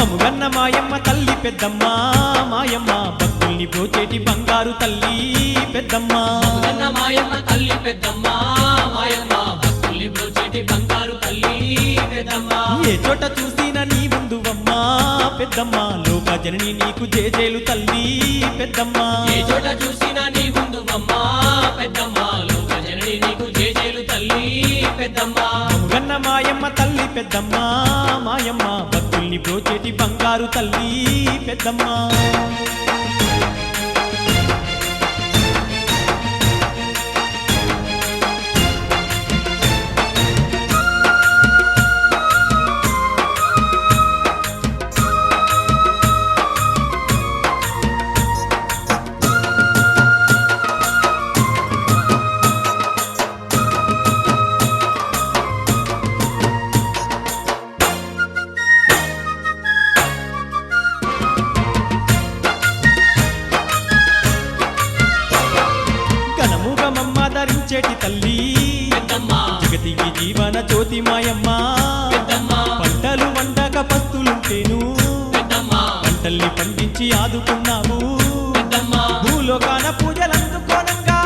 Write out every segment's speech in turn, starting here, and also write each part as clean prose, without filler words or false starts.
మముగన్న మాయమ్మ తల్లి పెద్దమ్మ మాయమ్మ భక్తుల్ని బ్రోచేటి బంగారు తల్లి పెద్దమ్మ మముగన్న మాయమ్మ తల్లి పెద్దమ్మ మాయమ్మ భక్తుల్ని బ్రోచేటి బంగారు తల్లి పెద్దమ్మ ఏ చోట చూసినా నీ ముందువమ్మ పెద్దమ్మ లోక జనని నీకు జేజేలు తల్లి పెద్దమ్మ ఏ చోట చూసినా నీ ముందువమ్మ పెద్దమ్మ లోక జనని నీకు జేజేలు తల్లి పెద్దమ్మ మముగన్న మాయమ్మ తల్లి పెద్దమ్మ మాయమ్మ భక్తుల్ని బ్రోచేటి బంగారు తల్లి పెద్దమ్మ ధరించేటి తల్లి పెద్దమ్మ జగతికి జీవన జ్యోతి మాయమ్మ పెద్దమ్మ పంటలు వండక పస్తులుంటేను పెద్దమ్మ పంటల్ని పండించి ఆదుకున్నావు పెద్దమ్మ భూలోకాన పూజలందుకోనంగా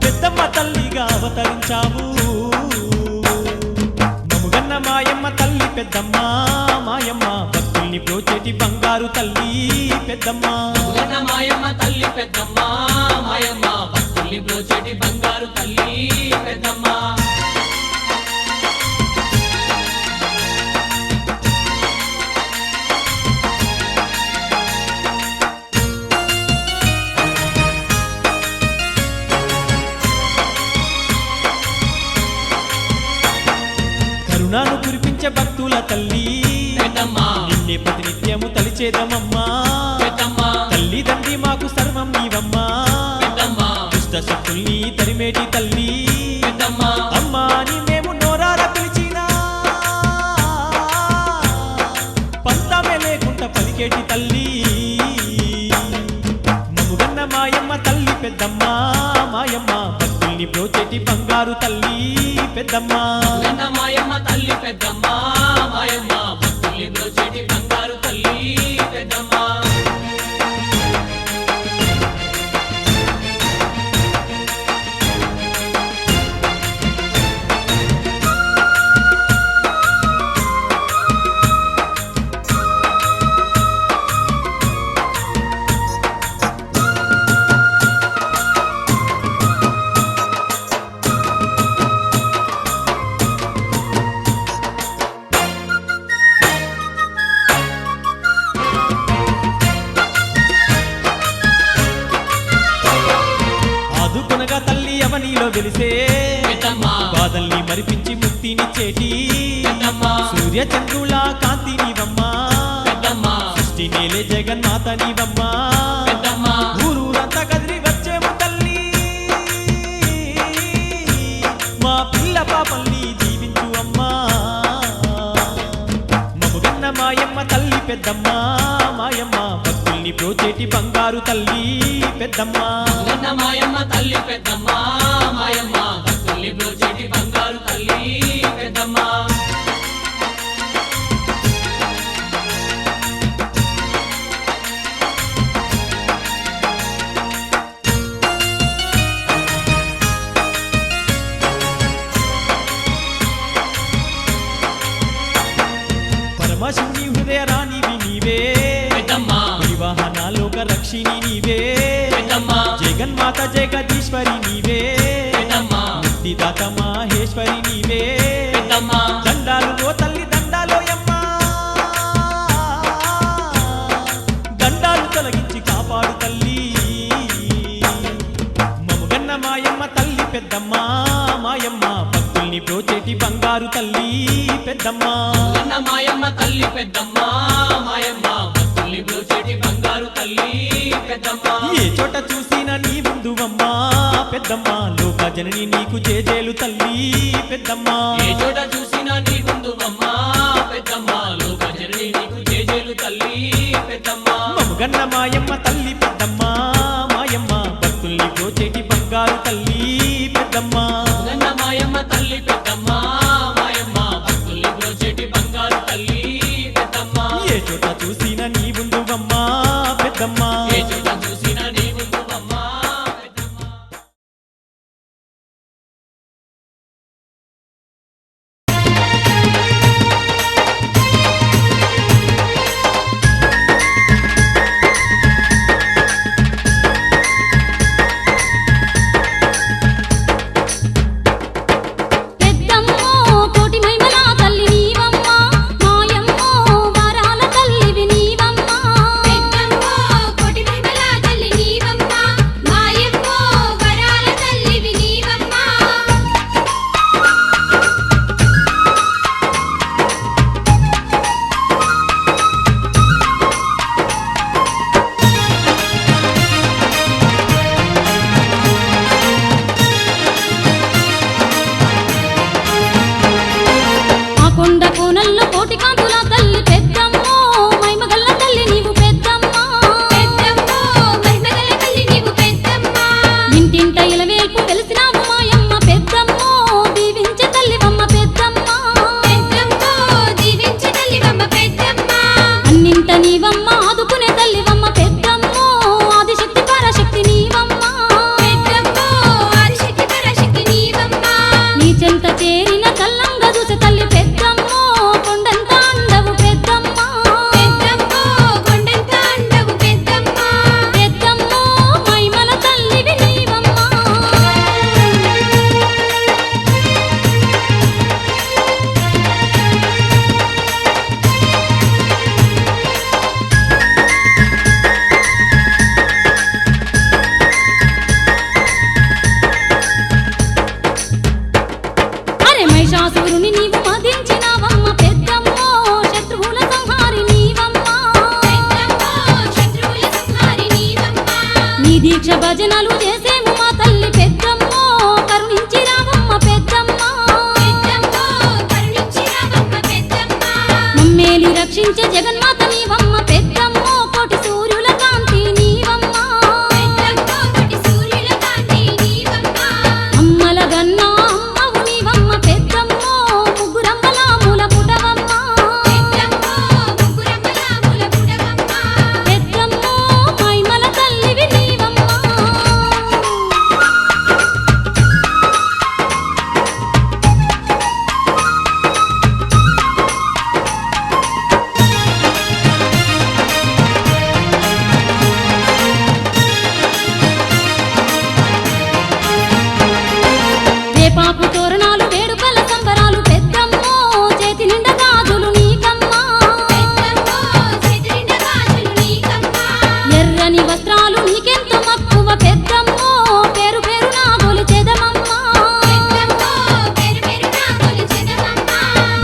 పెద్దమ్మ తల్లిగా అవతరించావు మముగన్న మాయమ్మ తల్లి పెద్దమ్మ మాయమ్మ భక్తుల్ని బ్రోచేటి బంగారు తల్లి పెద్దమ్మ మముగన్న మాయమ్మ తల్లి పెద్దమ్మ మాయమ్మ భక్తుల్ని బ్రోచేటి బంగారు తల్లి పెద్దమ్మ కరుణాను కురిపించే భక్తుల తల్లి పెద్దమ్మ నిన్నే ప్రతినిత్యము తలిచేదమమ్మా పెద్దమ్మ తల్లి తండ్రి మాకు సర్వం నీవమ్మా పెద్దమ్మ దుష్ట శక్తుల్ని తరిమేటి తల్లి పెద్దమ్మ అమ్మా అని మేము నోరార పిలిచినా పంతమే లేకుండా పలికేటి తల్లి మముగన్న మాయమ్మ తల్లి పెద్దమ్మ మాయమ్మ భక్తుల్ని బ్రోచేటి బంగారు తల్లి పెద్దమ్మ మముగన్న మాయమ్మ తల్లి పెద్దమ్మ మాయమ్మ భక్తుల్ని బ్రోచేటి బంగారు తల్లి పెద్దమ్మ ఆదుకునగా తల్లి అవనిలో వెలిసే పెద్దమ్మ బాధల్ని మరిపించి ముక్తినిచ్చేటి పెద్దమ్మ సూర్య చంద్రుల కాంతి నీవమ్మా పెద్దమ్మ సృష్టి నేలే జగన్మాత నీవమ్మా పెద్దమ్మ ఊరూరంతా కదిలి వచ్చేము తల్లి మా పిల్ల పాపల్ని దీవించు అమ్మా మముగన్న మాయమ్మ తల్లి పెద్దమ్మ మాయమ్మ భక్తుల్ని బ్రోచేటి బంగారు తల్లి పెద్దమ్మ మముగన్న మాయమ్మ తల్లి పెద్దమ్మ మాయమ్మ భక్తుల్ని బ్రోచేటి బంగారు తల్లి పెద్దమ్మ పరమశివుని హృదయ రాణివి నీవే పెద్దమ్మ వివాహనాలోక రక్షిణి నీవే పెద్దమ్మ జగన్మాత జగదీశ్వరి నీవే పెద్దమ్మ ముక్తిదాత మాహేశ్వరి నీవే పెద్దమ్మ దండాలు ఓ తల్లి దండాలోయమ్మా దండాలు తొలగించి కాపాడు తల్లి మముగన్న మాయమ్మ తల్లి పెద్దమ్మ మాయమ్మ భక్తుల్ని బ్రోచేటి బంగారు తల్లి పెద్దమ్మ మముగన్న మాయమ్మ తల్లి పెద్దమ్మ మాయమ్మ భక్తుల్ని బ్రోచేటి బంగారు తల్లి పెద్దమ్మ ఏ చోట చూసినా నీ ముందువమ్మా పెద్దమ్మ లోక జనని నీకు జేజేలు తల్లి పెద్దమ్మ ఏ చోట చూసినా నీ ముందువమ్మ పెద్దమ్మ లోక జనని నీకు జేజేలు తల్లి పెద్దమ్మ మముగన్న మాయమ్మ తల్లి పెద్దమ్మ మాయమ్మ భక్తుల్ని బ్రోచేటి బంగారు తల్లి పెద్దమ్మ మముగన్న మాయమ్మ తల్లి పెద్దమ్మ మాయమ్మ భక్తుల్ని బ్రోచేటి శూరుని నీవు మదించినావమ్మ పెద్దమ్మో శత్రువుల సంహారి నీవమ్మ నీ దీక్ష భజనలు చేసేము మా తల్లి పెద్దమ్మో కరుణించి రావమ్మ పెద్దమ్మ మమ్మేలి రక్షించే జగన్మాత నీవమ్మ పెద్దమ్మో కోటి సూర్యుల కాంతి నీవమ్మ అమ్మల గన్నా అమ్మవు నీవమ్మ పెద్దమ్మో ముగ్గురమ్మల మూల పుటవమ్మ పెద్దమ్మో మైమల తల్లివి నీవమ్మ వేపాకు తోరణాలు వేడుకల సంబరాలు పెద్దమ్మో చేతి నిండా గాజులు నీకమ్మా ఎర్రని వస్త్రాలు నీకెంతో మక్కువ పెద్దమ్మో పేరు పేరు నా గొలిచెదమమ్మా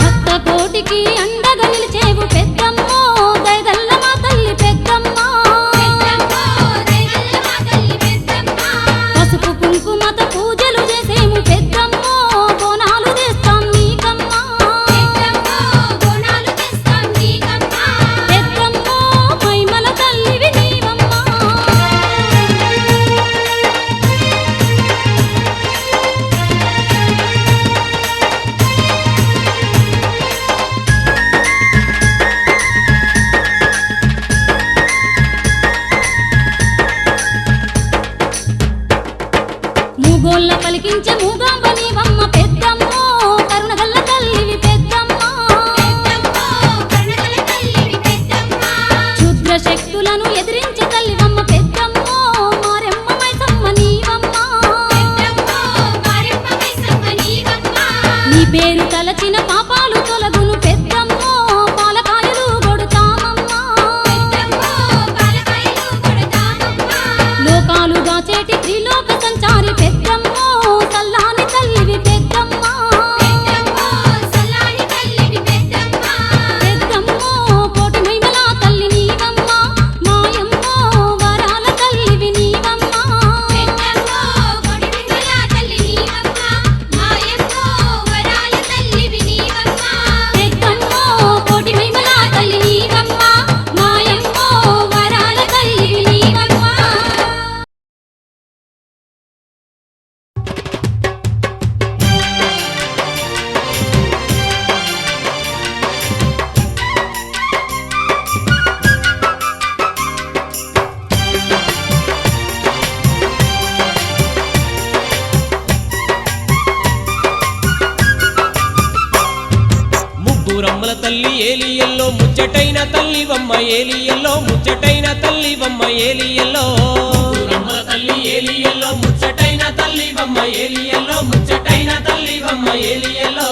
భక్త కోటికి అండగా నిలిచేవు పెద్దమ్మో దయగల్ల మా తల్లి పెద్దమ్మా పసుపు కుంకుమత పూజలు చేసేము పెద్దమ్మో బోనాలు తెస్తాం నీకమ్మా పెద్దమ్మో మైమల తల్లివి నీవమ్మా మూగోళ్ళ పలికించే మూగాంబ నీవమ్మ పెద్దమ్మో కరుణగల్ల తల్లివి పెద్దమ్మ క్షుద్ర శక్తులను ఎదిరించే తల్లివమ్మ పెద్దమ్మో మారెమ్మ మైసమ్మ నీవమ్మ నీ పేరు తలచిన పాపాలు తొలగును పెద్దమ్మో పాలకాయలు కొడుతామమ్మా లోకాలుగా చేటి త్రిలోక సంచారి పెద్దమ్మో సల్లాని తల్లివి పెద్దమ్మా పెద్దమ్మో కోటి మహిమల తల్లి నీవమ్మ మాయమ్మో వరాల తల్లివి నీవమ్మ పెద్దమ్మో కోటి మహిమల తల్లి నీవమ్మ మాయమ్మో వరాల తల్లివి నీవమ్మ ముగ్గురమ్మల తల్లి ఏలియల్లో ముచ్చటైన తల్లివమ్మ ఏలియల్లో ముచ్చటైన తల్లివమ్మ ఏలియల్లో రమ్మల తల్లి ఏలియల్లో ముచ్చటైన తల్లివమ్మ ఏలియల్లో ముచ్చటైన తల్లివమ్మ ఏలియల్లో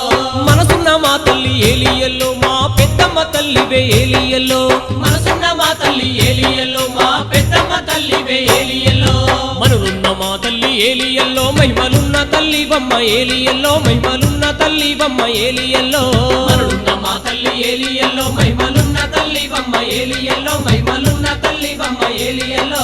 మనసున్న మా తల్లి ఏలియల్లో మా పెద్దమ్మ తల్లివే ఏలియల్లో మనసున్న మా తల్లి ఏలియల్లో మా పెద్దమ్మ తల్లివే ఏలియల్లో మనులున్న మా తల్లి ఏలియల్లో మహిమలున్న తల్లివమ్మ ఏలియల్లో మహిమలున్న తల్లివమ్మ ఏలియల్లో మనుడున్న మా తల్లి ఏలియల్లో మహిమలున్న తల్లివమ్మ ఏలియల్లో మహిమలున్న తల్లివమ్మ ఏలియల్లో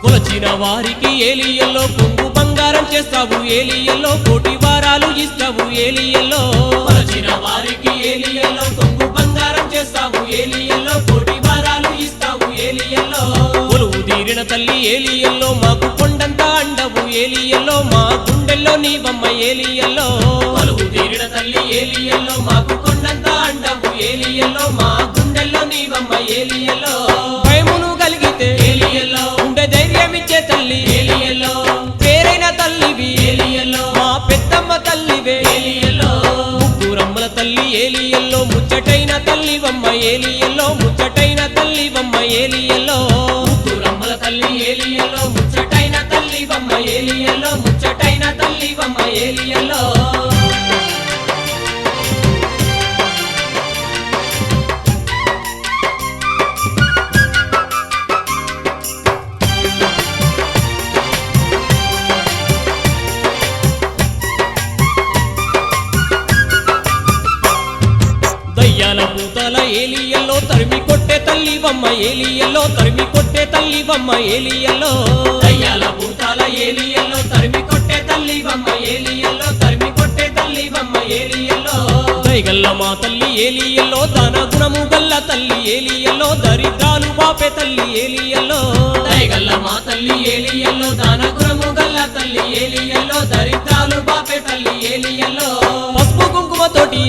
కొలచిన వారికి ఏలియల్లో కొంగు బంగారం చేస్తావు ఏలియల్లో కోటి వారాలు ఇస్తావు ఏలియల్లో కొలచిన వారికి ఏలియల్లో కొంగు బంగారం చేస్తావు ఏలియల్లో కోటి వారాలు ఇస్తావు ఏలియల్లో కొలువు తీరిన తల్లి ఏలియల్లో మాకు కొండంత అండవు ఏలియల్లో మా గుండెల్లో నీవమ్మ ఏలియల్లో కొలువు తీరిన తల్లి ఏలియల్లో మాకు కొండంత అండవు ఏలియల్లో మా గుండెల్లో నీవమ్మ ఏలియల్లో భయమును కలిగితే ఏలియల్లో ఉండే ధైర్యమిచ్చే తల్లి ఏలియల్లో పేరైన తల్లివి ఏలియల్లో మా పెద్దమ్మ తల్లివే ఏలియల్లో ముగ్గురమ్మల తల్లి ఏలియల్లో ముచ్చటైన తల్లివమ్మ ఏలియల్లో ముచ్చటైన తల్లివమ్మ ఏలియల్లో ముగ్గురమ్మల తల్లి ఏలియల్లో ముచ్చటైన తల్లివమ్మ ఏలియల్లో ముచ్చటైన తల్లివమ్మ ఏలియల్లో దయ్యాల పూతల ఏలియల్లో తరిమి కొట్టే తల్లివమ్మ ఏలియల్లో తరిమి కొట్టే తల్లివమ్మ ఏలియల్లో దయ్యాల భూతాల ఏలియల్లో తరిమి కొట్టే తల్లివమ్మ ఏలియల్లో తరిమి కొట్టే తల్లివమ్మ ఏలియల్లో దైగల్ల మా తల్లి ఏలియల్లో దాన గుణము గల్ల తల్లి ఏలియల్లో దరిద్రాలు బాపే తల్లి ఏలియల్లో దయగల్ల మా తల్లి ఏలియల్లో దాన గుణము గల్ల తల్లి ఏలియల్లో దరిద్రాలు బాపే తల్లి ఏలియల్లో పసుపు కుంకుమతోటి